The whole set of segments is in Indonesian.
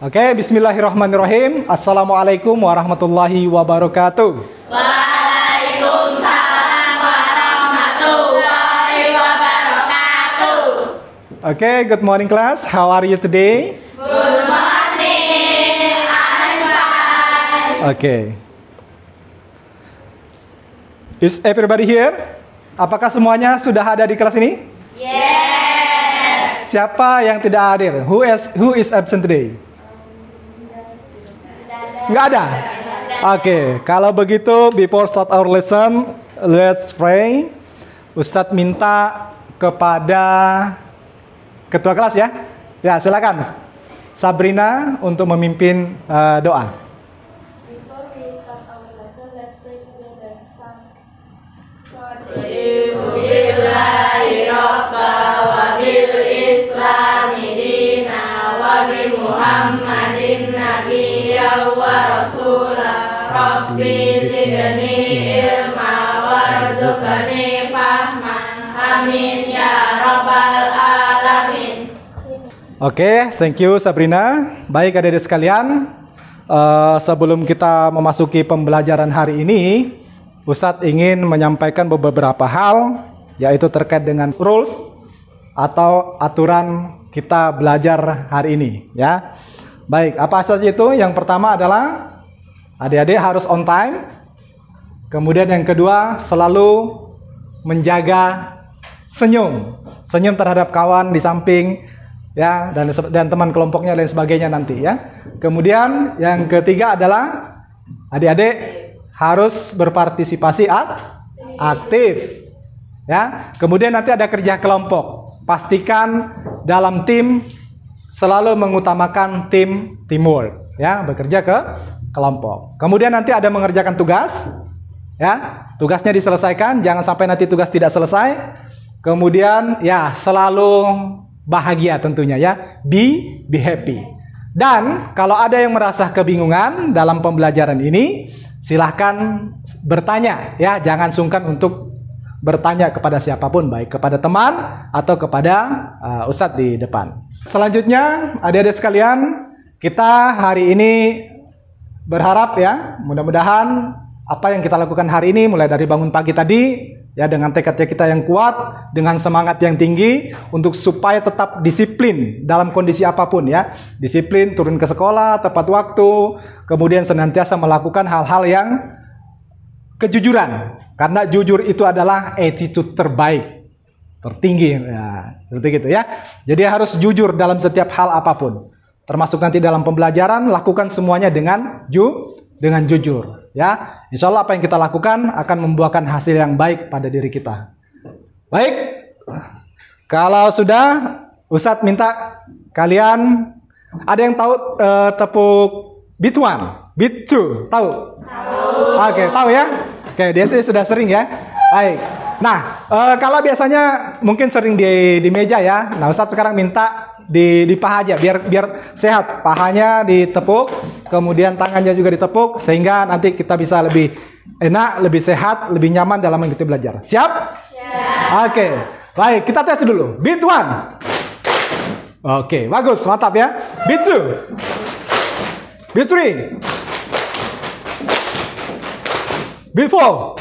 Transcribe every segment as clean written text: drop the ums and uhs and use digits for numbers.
Oke, bismillahirrahmanirrahim. Assalamualaikum warahmatullahi wabarakatuh. Waalaikumsalam warahmatullahi wabarakatuh. Oke, good morning class. How are you today? Good morning, I'm fine. Okay. Is everybody here? Apakah semuanya sudah ada di kelas ini? Yes. Siapa yang tidak hadir? Who is absent today? Nggak ada? Oke, kalau begitu before start our lesson, let's pray. Ustadz minta kepada ketua kelas ya. Ya, silakan Sabrina untuk memimpin doa. Before we start our lesson, let's pray together. Muhammadin nabiyya wa rasulah. Rabbi zidni ilma warzuqni fahma. Amin ya rabbal alamin. Oke, thank you Sabrina. Baik adik-adik sekalian, sebelum kita memasuki pembelajaran hari ini, Ustadz ingin menyampaikan beberapa hal, yaitu terkait dengan rules atau aturan kita belajar hari ini, ya. Baik, apa saja itu? Yang pertama adalah adik-adik harus on time. Kemudian yang kedua, selalu menjaga senyum terhadap kawan di samping, ya, dan teman kelompoknya dan sebagainya nanti, ya. Kemudian yang ketiga adalah adik-adik harus berpartisipasi aktif, ya. Kemudian nanti ada kerja kelompok. Pastikan dalam tim selalu mengutamakan teamwork, ya, bekerja ke kelompok. Kemudian nanti ada mengerjakan tugas, ya, tugasnya diselesaikan, jangan sampai nanti tugas tidak selesai. Kemudian ya selalu bahagia tentunya, ya, be happy. Dan kalau ada yang merasa kebingungan dalam pembelajaran ini, silahkan bertanya, ya, jangan sungkan untuk bertanya kepada siapapun, baik kepada teman atau kepada Ustadz di depan. Selanjutnya, adik-adik sekalian, kita hari ini berharap, ya, mudah-mudahan apa yang kita lakukan hari ini, mulai dari bangun pagi tadi, ya, dengan tekadnya kita yang kuat, dengan semangat yang tinggi, untuk supaya tetap disiplin dalam kondisi apapun, ya, disiplin turun ke sekolah tepat waktu, kemudian senantiasa melakukan hal-hal yang kejujuran, karena jujur itu adalah attitude terbaik, tertinggi, ya, seperti gitu, ya. Jadi harus jujur dalam setiap hal apapun, termasuk nanti dalam pembelajaran, lakukan semuanya dengan jujur, ya. Insya Allah apa yang kita lakukan akan membuahkan hasil yang baik pada diri kita. Baik, kalau sudah, Ustadz minta kalian, ada yang tahu tepuk beat 1, beat 2, tahu? Oke, tahu ya? Oke, dia sudah sering ya. Baik. Nah, kalau biasanya mungkin sering di meja ya. Nah, Ustadz sekarang minta di paha aja, biar sehat. Pahanya ditepuk, kemudian tangannya juga ditepuk, sehingga nanti kita bisa lebih enak, lebih sehat, lebih nyaman dalam mengikuti belajar. Siap? Siap. Oke. Baik, kita tes dulu. Beat 1. Oke, bagus, mantap ya. Beat 2. Beat 3. Beat 4.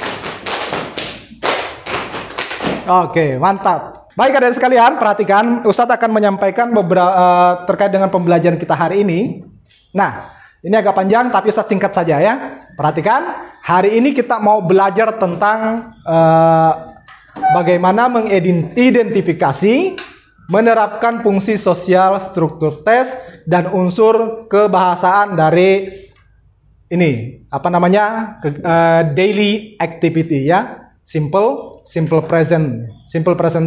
Oke, mantap. Baik adik sekalian, perhatikan, Ustadz akan menyampaikan beberapa terkait dengan pembelajaran kita hari ini. Nah, ini agak panjang tapi Ustadz singkat saja ya. Perhatikan, hari ini kita mau belajar tentang bagaimana mengidentifikasi, menerapkan fungsi sosial struktur tes dan unsur kebahasaan dari ini, apa namanya, daily activity, ya. Simple present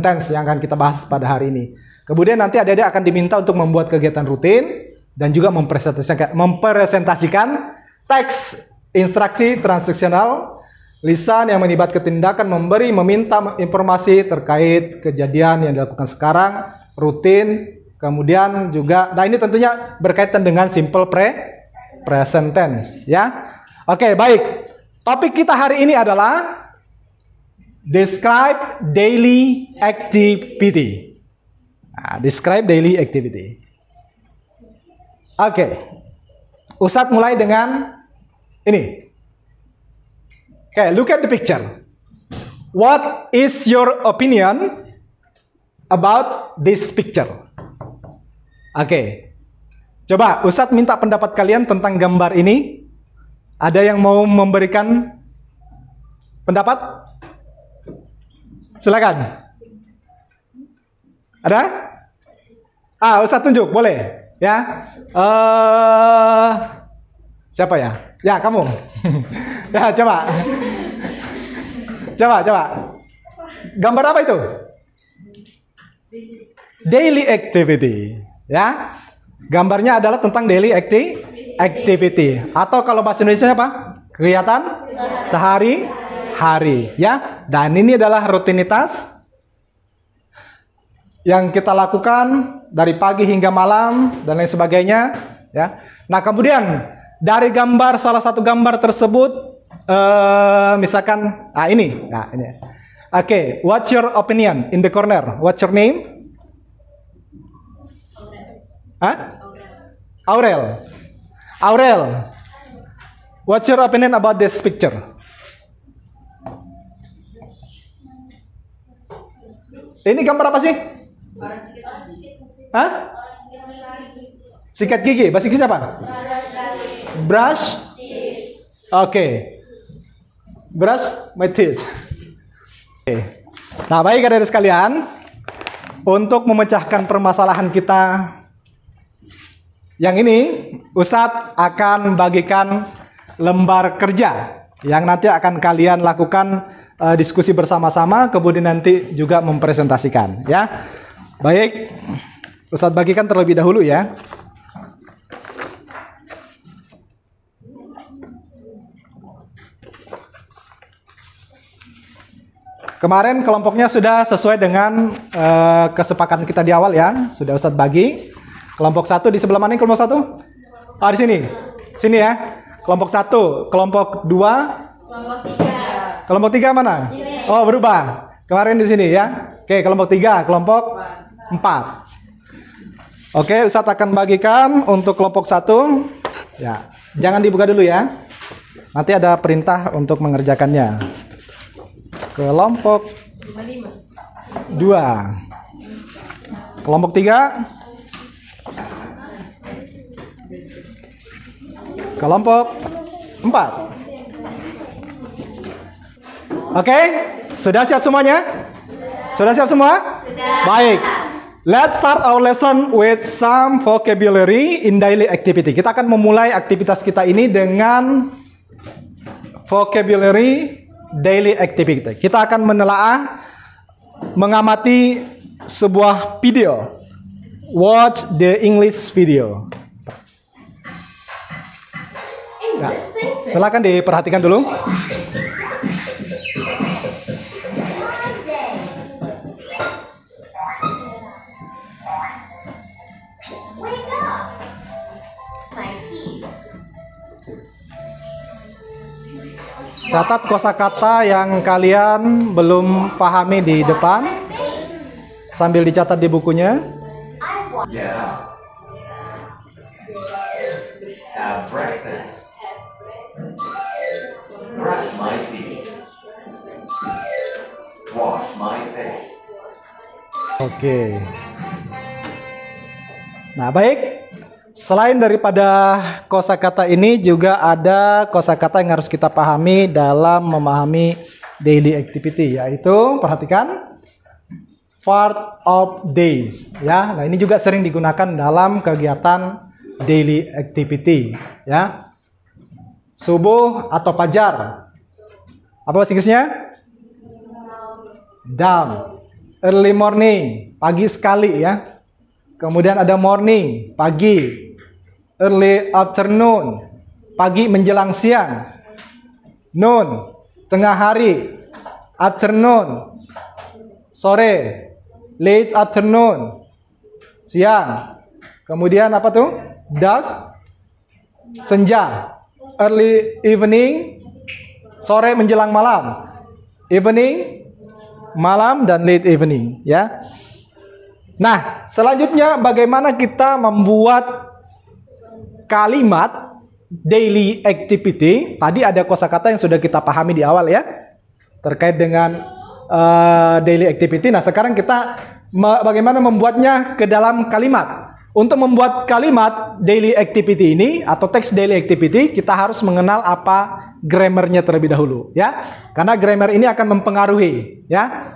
tense yang akan kita bahas pada hari ini. Kemudian nanti adik-adik akan diminta untuk membuat kegiatan rutin dan juga mempresentasikan teks instruksi transaksional, lisan yang melibatkan tindakan memberi, meminta informasi terkait kejadian yang dilakukan sekarang, rutin, kemudian juga, nah ini tentunya berkaitan dengan simple present tense, ya. Oke, baik. Topik kita hari ini adalah describe daily activity. Nah, describe daily activity. Oke. Ustadz mulai dengan ini. Oke, look at the picture. What is your opinion about this picture? Oke. Coba Ustadz minta pendapat kalian tentang gambar ini. Ada yang mau memberikan pendapat? Silakan. Ada? Ustadz tunjuk, boleh. Ya. Siapa ya? Ya, kamu. Ya, coba. Coba. Gambar apa itu? Daily activity. Ya. Gambarnya adalah tentang daily activity. Atau kalau bahasa Indonesia apa? Kegiatan sehari-hari. Ya. Dan ini adalah rutinitas yang kita lakukan dari pagi hingga malam dan lain sebagainya. Ya. Nah, kemudian dari gambar, salah satu gambar tersebut, misalkan, ini. Nah, ini. Oke, what's your opinion in the corner? What's your name? Aurel. What's your opinion about this picture? Ini gambar apa sih? Sikat gigi. Bahasa Inggris apa? Brush. Oke. Brush my teeth. Oke. Nah, baik adik-adik sekalian, untuk memecahkan permasalahan kita yang ini, Ustadz akan bagikan lembar kerja yang nanti akan kalian lakukan diskusi bersama-sama, kemudian nanti juga mempresentasikan, ya. Baik, Ustadz bagikan terlebih dahulu ya. Kemarin kelompoknya sudah sesuai dengan kesepakatan kita di awal ya. Sudah Ustadz bagi. Kelompok 1 di sebelah mana? Kelompok 1? Di sini. Sini ya. Kelompok 1. Kelompok 2? Kelompok 3. Kelompok 3 mana? Ini. Oh, berubah. Kemarin di sini ya. Oke, kelompok 3. Kelompok 4. Oke, Ustadz akan bagikan untuk kelompok 1. Ya. Jangan dibuka dulu ya. Nanti ada perintah untuk mengerjakannya. Kelompok 2. Kelompok 3. Kelompok 4. Oke, sudah siap semuanya? Sudah siap semua? Sudah. Baik. Let's start our lesson with some vocabulary in daily activity. Kita akan memulai aktivitas kita ini dengan vocabulary daily activity. Kita akan menelaah, mengamati sebuah video. Watch the English video. Nah, silakan diperhatikan dulu. Catat kosakata yang kalian belum pahami di depan, sambil dicatat di bukunya. Get up. Have breakfast. Brush my teeth. Wash my face. Oke. Nah, baik. Selain daripada kosakata ini juga ada kosakata yang harus kita pahami dalam memahami daily activity, yaitu perhatikan part of days ya. Nah, ini juga sering digunakan dalam kegiatan daily activity ya. Subuh atau fajar. Apa bahasa Inggrisnya? Dawn. Early morning, pagi sekali ya. Kemudian ada morning, pagi. Early afternoon, pagi menjelang siang. Noon, tengah hari. Afternoon, sore. Late afternoon, siang. Kemudian apa tuh? Dusk, senja. Early evening, sore menjelang malam. Evening, malam, dan late evening ya. Nah, selanjutnya bagaimana kita membuat kalimat daily activity, tadi ada kosakata yang sudah kita pahami di awal ya, terkait dengan daily activity. Nah, sekarang kita bagaimana membuatnya ke dalam kalimat. Untuk membuat kalimat daily activity ini atau teks daily activity, kita harus mengenal apa grammarnya terlebih dahulu ya. Karena grammar ini akan mempengaruhi ya,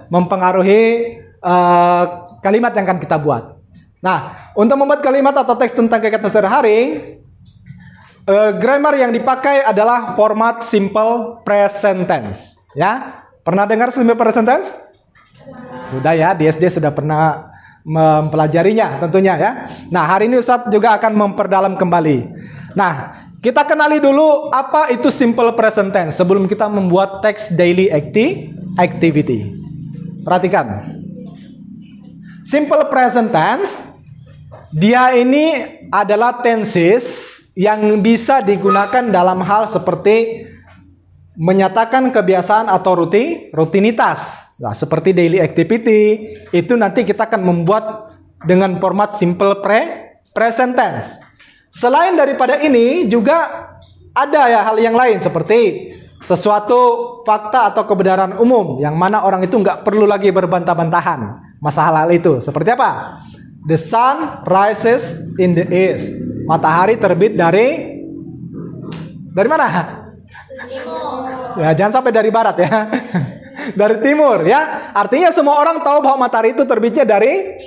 kalimat yang akan kita buat. Nah, untuk membuat kalimat atau teks tentang kegiatan sehari-hari, grammar yang dipakai adalah format simple present tense ya. Pernah dengar simple present tense? Sudah ya, di SD sudah pernah mempelajarinya tentunya ya. Nah, hari ini Ustadz juga akan memperdalam kembali. Nah, kita kenali dulu apa itu simple present tense sebelum kita membuat teks daily activity. Perhatikan. Simple present tense, dia ini adalah tenses yang bisa digunakan dalam hal seperti menyatakan kebiasaan atau rutinitas. Nah, seperti daily activity, itu nanti kita akan membuat dengan format simple present tense. Selain daripada ini, juga ada ya hal yang lain seperti sesuatu fakta atau kebenaran umum yang mana orang itu nggak perlu lagi berbantah-bantahan masalah hal itu. Seperti apa? The sun rises in the east. Matahari terbit dari mana? Ya, jangan sampai dari barat ya. Dari timur ya. Artinya semua orang tahu bahwa matahari itu terbitnya dari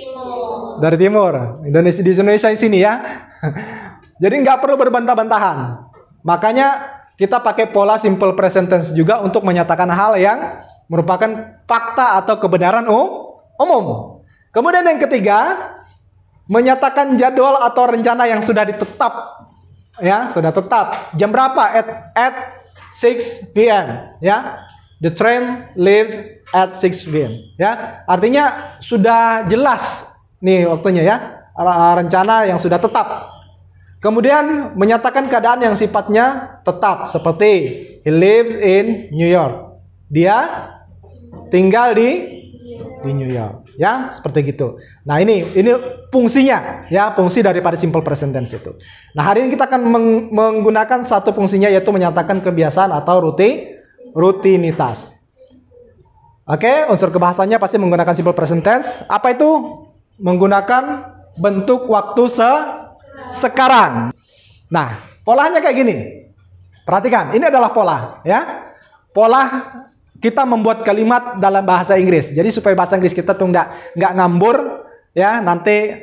timur. Di Indonesia di sini ya. Jadi nggak perlu berbantah-bantahan. Makanya kita pakai pola simple present tense juga untuk menyatakan hal yang merupakan fakta atau kebenaran umum. Kemudian yang ketiga, menyatakan jadwal atau rencana yang sudah ditetap. Ya, sudah tetap. Jam berapa? At 6 p.m. ya. The train leaves at 6 p.m. ya. Artinya sudah jelas nih waktunya ya. Rencana yang sudah tetap. Kemudian menyatakan keadaan yang sifatnya tetap seperti he lives in New York. Dia tinggal di New York ya, seperti gitu. Nah, ini fungsinya ya, fungsi daripada simple present tense itu. Nah, hari ini kita akan menggunakan satu fungsinya, yaitu menyatakan kebiasaan atau rutinitas. Oke, unsur kebahasanya pasti menggunakan simple present tense. Apa itu? Menggunakan bentuk waktu sekarang. Nah, polanya kayak gini. Perhatikan, ini adalah pola ya. Pola kita membuat kalimat dalam bahasa Inggris. Jadi supaya bahasa Inggris kita tuh nggak ngambur ya, nanti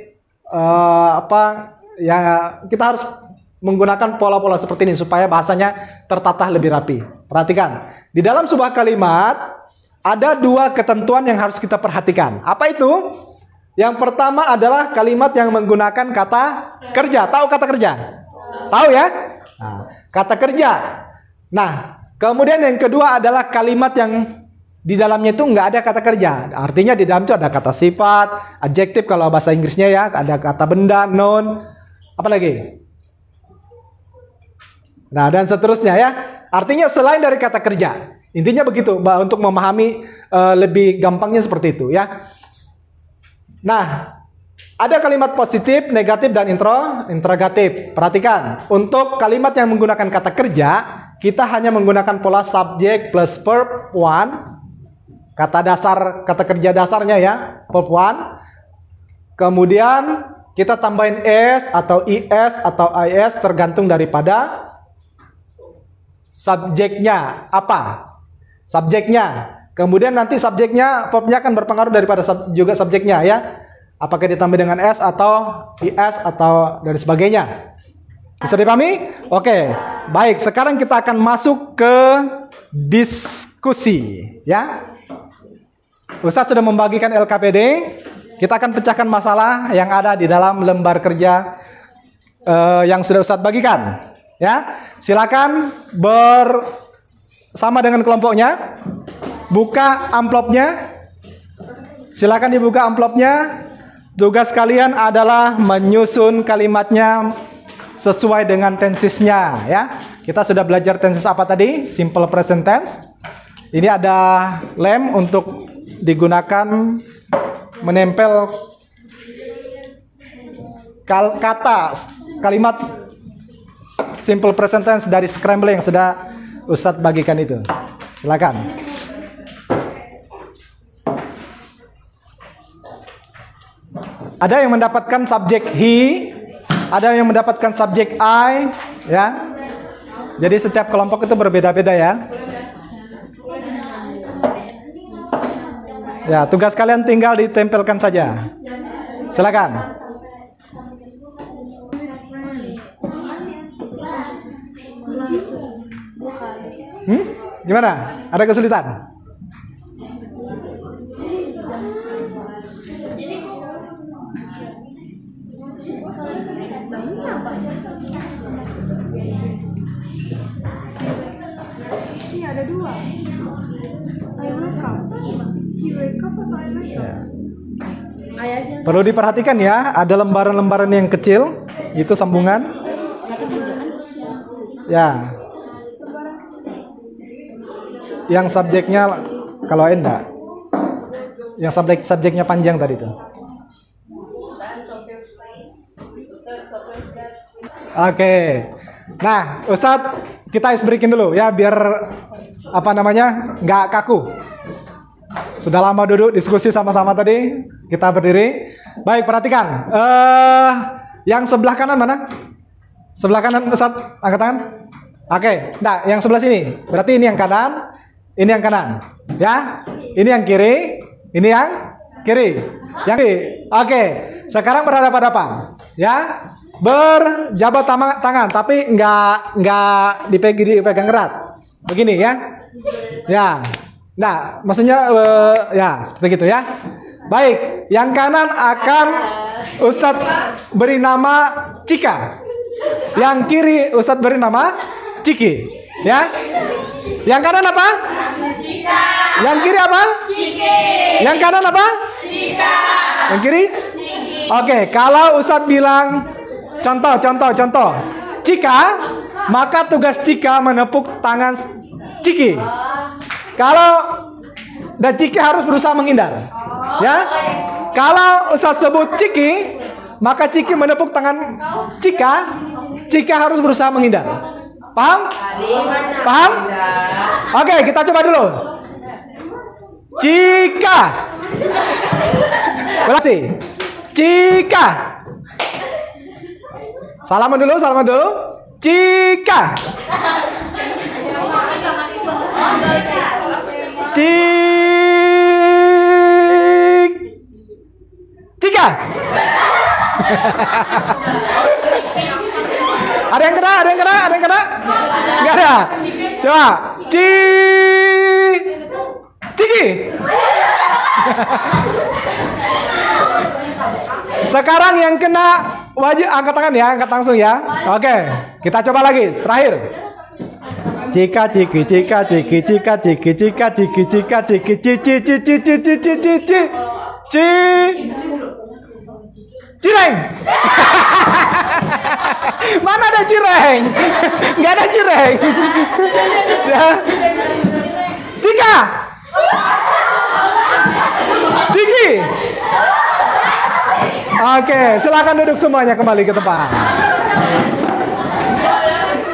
kita harus menggunakan pola-pola seperti ini supaya bahasanya tertata lebih rapi. Perhatikan, di dalam sebuah kalimat ada dua ketentuan yang harus kita perhatikan. Apa itu? Yang pertama adalah kalimat yang menggunakan kata kerja. Tahu kata kerja? Tahu ya? Nah, kata kerja. Nah, kemudian yang kedua adalah kalimat yang di dalamnya itu nggak ada kata kerja. Artinya di dalam itu ada kata sifat, adjektif kalau bahasa Inggrisnya ya, ada kata benda, noun, apa lagi? Nah, dan seterusnya ya. Artinya selain dari kata kerja. Intinya begitu, untuk memahami lebih gampangnya seperti itu ya. Nah, ada kalimat positif, negatif, dan interrogatif. Perhatikan, untuk kalimat yang menggunakan kata kerja, kita hanya menggunakan pola subject plus verb one. Kata kerja dasarnya ya, verb one. Kemudian kita tambahin s atau is atau is tergantung daripada subjeknya apa. Subjeknya. Kemudian nanti subjeknya, verbnya akan berpengaruh daripada juga subjeknya ya. Apakah ditambah dengan s atau is atau dan sebagainya. Bisa dipahami? Oke. Baik, sekarang kita akan masuk ke diskusi ya. Ustadz sudah membagikan LKPD. Kita akan pecahkan masalah yang ada di dalam lembar kerja yang sudah Ustadz bagikan ya. Silakan bersama dengan kelompoknya. Buka amplopnya. Silakan dibuka amplopnya. Tugas kalian adalah menyusun kalimatnya sesuai dengan tensesnya ya. Kita sudah belajar tenses apa tadi? Simple present tense. Ini ada lem untuk digunakan menempel kalimat simple present tense dari scramble yang sudah Ustadz bagikan itu. Silakan. Ada yang mendapatkan subjek he, ada yang mendapatkan subjek I, ya. Jadi setiap kelompok itu berbeda-beda ya. Ya, tugas kalian tinggal ditempelkan saja. Silakan. Gimana? Ada kesulitan? Ini ada dua. I wake up. You wake up atau I wake up? Perlu diperhatikan ya, ada lembaran-lembaran yang kecil, itu sambungan. Ya. Yang subjeknya kalau enggak. Yang subjeknya panjang tadi itu. Oke. Nah, Ustadz, kita ice breaking dulu ya biar apa namanya? Nggak kaku. Sudah lama duduk diskusi sama-sama tadi. Kita berdiri. Baik, perhatikan. Yang sebelah kanan mana? Sebelah kanan Ustadz, angkat tangan. Oke, nah yang sebelah sini. Berarti ini yang kanan, ini yang kanan. Ya, ini yang kiri, ini yang kiri. Yang kiri. Oke, sekarang berhadapan-hadapan. Ya, berjabat tangan, tapi nggak dipegang erat. Begini ya. Ya. Nah, maksudnya ya seperti gitu ya. Baik, yang kanan akan Ustadz beri nama Cika. Yang kiri Ustadz beri nama Ciki. Ya. Yang kanan apa? Cika. Yang kiri apa? Ciki. Yang kanan apa? Cika. Yang kiri? Ciki. Oke, kalau Ustadz bilang contoh Cika, maka tugas Cika menepuk tangan Ciki. Kalau dan Ciki harus berusaha menghindar. Ya. Kalau Ustadz sebut Ciki, maka Ciki menepuk tangan Cika. Cika harus berusaha menghindar. Paham? Paham? Oke, kita coba dulu. Cika. Berhasil. Cika. Salaman dulu. Cika. Cika. Ada yang kena? Enggak ada. Coba. Ciki. Sekarang yang kena wajib angkat tangan ya, angkat langsung ya. Oke, kita coba lagi. Terakhir. Cika ciki cika ciki cika ciki cika ciki cika ciki cici cici cici cici cici cireng. Mana ada cireng? Nggak ada cireng. Ya. Cika. Ciki. Oke, silakan duduk semuanya kembali ke tempat.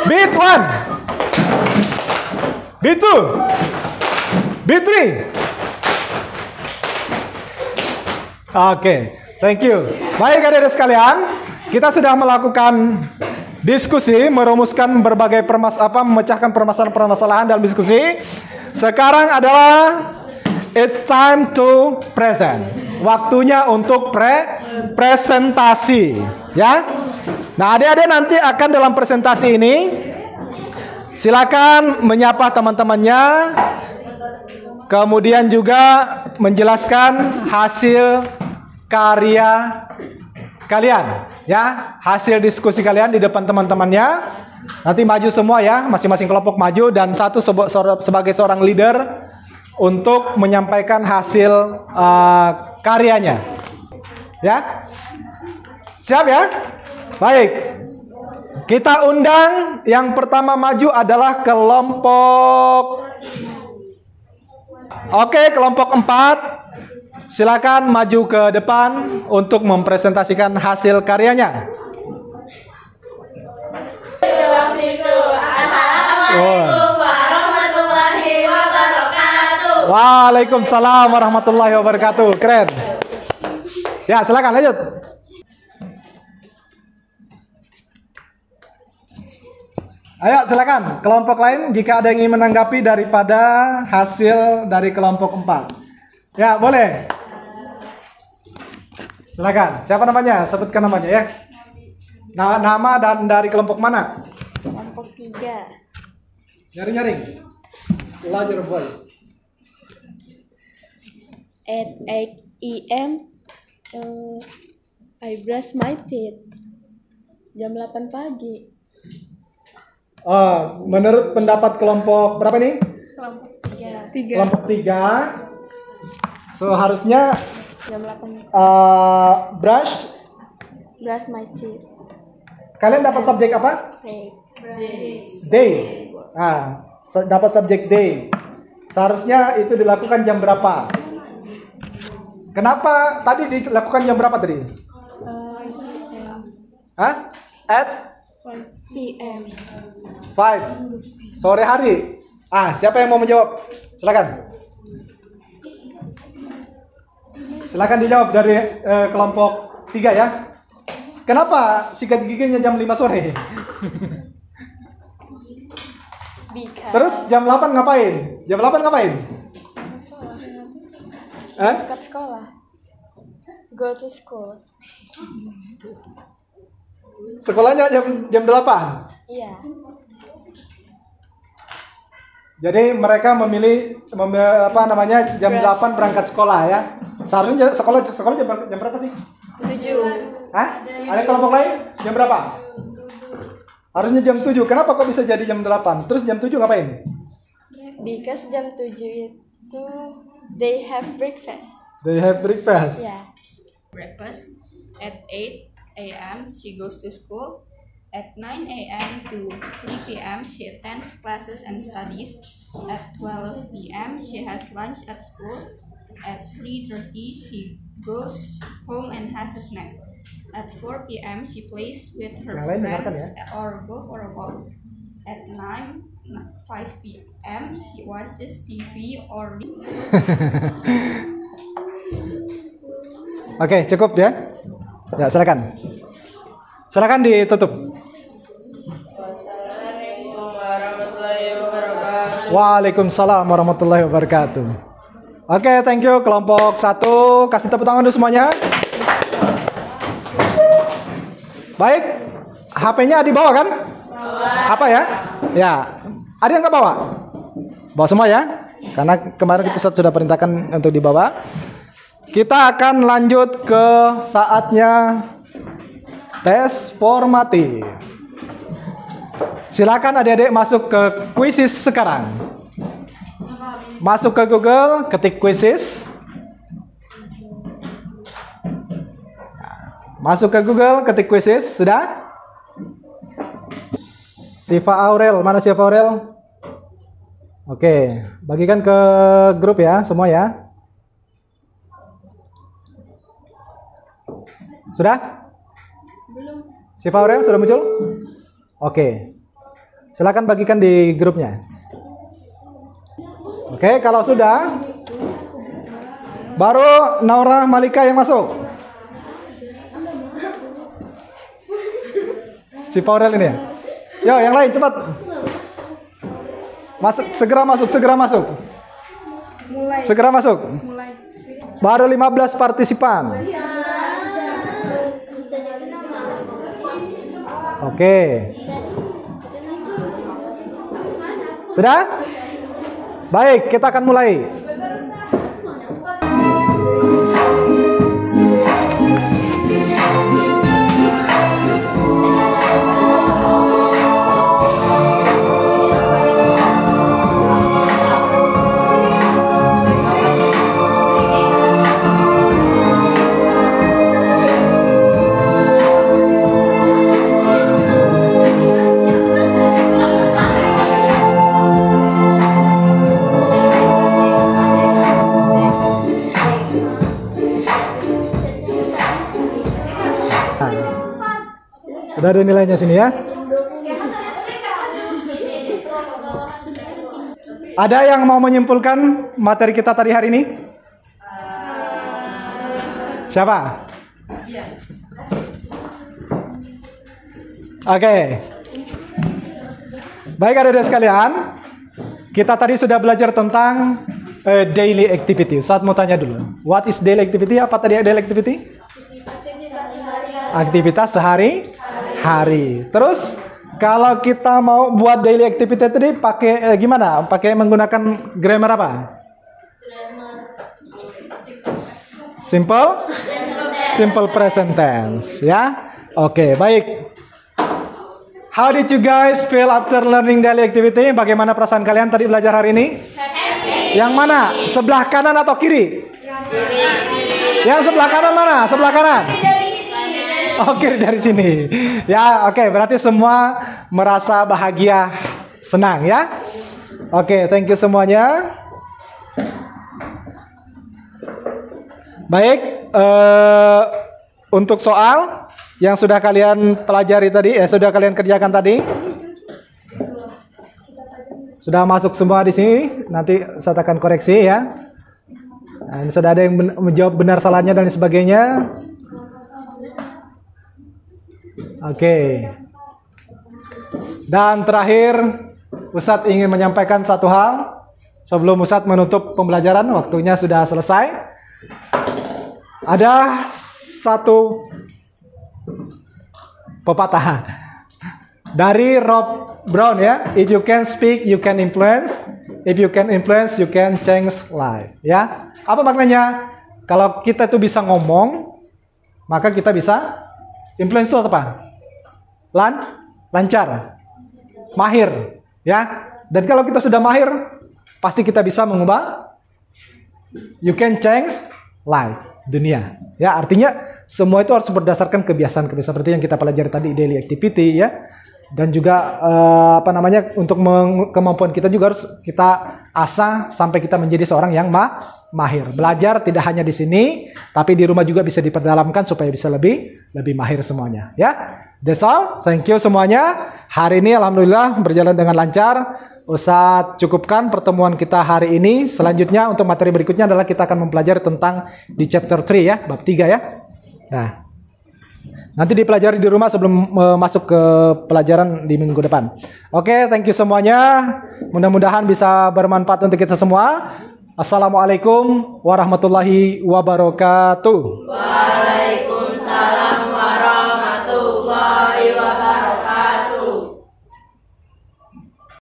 Beat 1. Beat 2. Beat 3. Oke, thank you. Baik adik-adik sekalian, kita sudah melakukan diskusi, merumuskan berbagai memecahkan permasalahan-permasalahan dalam diskusi. Sekarang adalah it's time to present. Waktunya untuk presentasi, ya. Nah, adik-adik nanti akan dalam presentasi ini silakan menyapa teman-temannya, kemudian juga menjelaskan hasil karya kalian, ya, hasil diskusi kalian di depan teman-temannya. Nanti maju semua ya, masing-masing kelompok maju dan satu sebagai seorang leader untuk menyampaikan hasil karyanya, ya. Siap ya? Baik. Kita undang yang pertama maju adalah kelompok. Oke, kelompok 4. Silakan maju ke depan untuk mempresentasikan hasil karyanya. Assalamualaikum warahmatullahi wabarakatuh. Waalaikumsalam warahmatullahi wabarakatuh. Keren. Ya, silakan lanjut. Ayo silakan kelompok lain jika ada yang ingin menanggapi daripada hasil dari kelompok 4. Ya, boleh. Silakan. Siapa namanya? Sebutkan namanya ya. Nama dan dari kelompok mana? Kelompok 3. Nyaring-nyaring. Larger voice. At 8 AM, I brush my teeth. Jam 8 pagi. Oh, menurut pendapat kelompok berapa nih? Kelompok 3. Kelompok 3. So harusnya Jam 8 brush. brush my teeth. Kalian dapat subjek apa? Fake. Day. Dapat subjek day. Seharusnya itu dilakukan jam berapa? Kenapa tadi dilakukan jam berapa tadi? At 5 PM. 5 sore hari. Siapa yang mau menjawab? Silakan. Silakan dijawab dari kelompok 3 ya. Kenapa sikat giginya jam 5 sore? Terus jam 8 ngapain? Jam 8 ngapain? Dekat sekolah. Go to school. Sekolahnya jam 8. Iya. Jadi mereka memilih jam 8 berangkat sekolah ya. Seharusnya sekolah jam berapa sih? 7. Ada kelompok lain? Jam berapa? Harusnya jam 7. Kenapa kok bisa jadi jam 8? Terus jam 7 ngapain? Because jam 7 itu they have breakfast. They have breakfast. Ya. Breakfast. At 8 a.m. she goes to school. At 9 a.m. to 3 p.m. she attends classes and studies. At 12 p.m. she has lunch at school. At 3:30 she goes home and has a snack. At 4 p.m. she plays with her friends or go for a walk. At 5 p.m. she watches TV or Oke, cukup ya. Ya, silakan. Silakan ditutup. Assalamualaikum warahmatullahi wabarakatuh. Waalaikumsalam warahmatullahi wabarakatuh. Oke, thank you kelompok 1. Kasih tepuk tangan dulu semuanya. Baik, HP-nya di bawah kan? Apa ya? Ya, ada yang nggak bawa? Bawa semua ya? Karena kemarin kita sudah perintahkan untuk dibawa. Kita akan lanjut ke saatnya tes formatif. Silakan adik-adik masuk ke Quizzes sekarang. Masuk ke Google, ketik Quizzes. Masuk ke Google, ketik Quizzes. Sudah? Siva Aurel, mana Siva Aurel? Oke, bagikan ke grup ya, semua ya. Sudah? Belum. Siva Aurel sudah muncul? Oke. Silakan bagikan di grupnya. Oke, kalau sudah, baru Naura Malika yang masuk. Si Paurel ini ya. Yo, yang lain cepat. Masuk, segera masuk, segera masuk. Segera masuk. Baru 15 partisipan. Oke. Sudah? Baik, kita akan mulai. Sudah ada nilainya sini ya. Ada yang mau menyimpulkan materi kita tadi hari ini? Siapa? Oke. Baik adik-adik sekalian, kita tadi sudah belajar tentang daily activity. Saat mau tanya dulu, what is daily activity? Apa tadi daily activity? Aktivitas sehari-hari. Terus kalau kita mau buat daily activity tadi pakai gimana? Pakai menggunakan grammar apa? Simple present tense, ya. Oke, baik. How did you guys feel after learning daily activity? Bagaimana perasaan kalian tadi belajar hari ini? Happy. Yang mana? Sebelah kanan atau kiri? Yang sebelah kanan mana? Sebelah kanan? Oh, kiri dari sini. Ya, oke. Berarti semua merasa bahagia, senang ya. Oke, thank you semuanya. Baik, untuk soal yang sudah kalian pelajari tadi, sudah kalian kerjakan tadi, sudah masuk semua di sini. Nanti saya akan koreksi ya. Nah, ini sudah ada yang menjawab benar salahnya dan sebagainya. Oke. Dan terakhir, Ustadz ingin menyampaikan satu hal sebelum Ustadz menutup pembelajaran. Waktunya sudah selesai. Ada satu pepatah dari Rob Brown ya, if you can speak you can influence, if you can influence you can change life, ya. Apa maknanya? Kalau kita itu bisa ngomong, maka kita bisa influence itu apa? Lancar, mahir, ya. Dan kalau kita sudah mahir, pasti kita bisa mengubah, you can change life, dunia, ya. Artinya semua itu harus berdasarkan kebiasaan-kebiasaan seperti yang kita pelajari tadi, daily activity ya. Dan juga untuk kemampuan kita juga harus kita asah sampai kita menjadi seorang yang mahir. Belajar tidak hanya di sini, tapi di rumah juga bisa diperdalamkan supaya bisa lebih mahir semuanya ya. That's all. Thank you semuanya. Hari ini alhamdulillah berjalan dengan lancar. Ustadz cukupkan pertemuan kita hari ini. Selanjutnya untuk materi berikutnya adalah kita akan mempelajari tentang di chapter 3 ya, bab 3 ya. Nah, nanti dipelajari di rumah sebelum masuk ke pelajaran di minggu depan. Oke, thank you semuanya. Mudah-mudahan bisa bermanfaat untuk kita semua. Assalamualaikum warahmatullahi wabarakatuh.